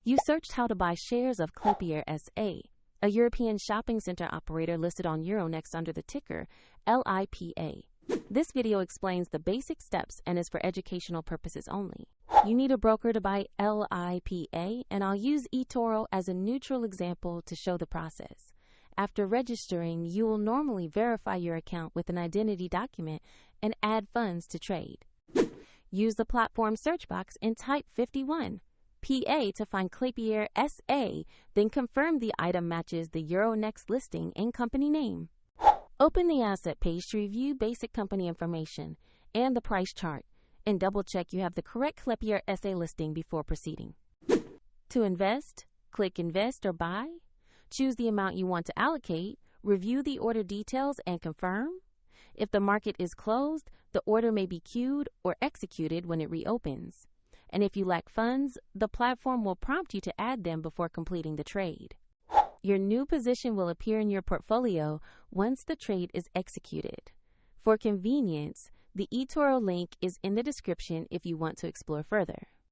You searched how to buy shares of Klepierre SA, a European shopping center operator listed on Euronext under the ticker LI.PA. This video explains the basic steps and is for educational purposes only. You need a broker to buy LI.PA, and I'll use eToro as a neutral example to show the process. After registering, you will normally verify your account with an identity document and add funds to trade. Use the platform search box and type 51 PA to find Klepierre SA, then confirm the item matches the Euronext listing and company name. Open the asset page to review basic company information and the price chart, and double-check you have the correct Klepierre SA listing before proceeding. To invest, click Invest or Buy. Choose the amount you want to allocate, review the order details, and confirm. If the market is closed, the order may be queued or executed when it reopens. And if you lack funds, the platform will prompt you to add them before completing the trade. Your new position will appear in your portfolio once the trade is executed. For convenience, the eToro link is in the description if you want to explore further.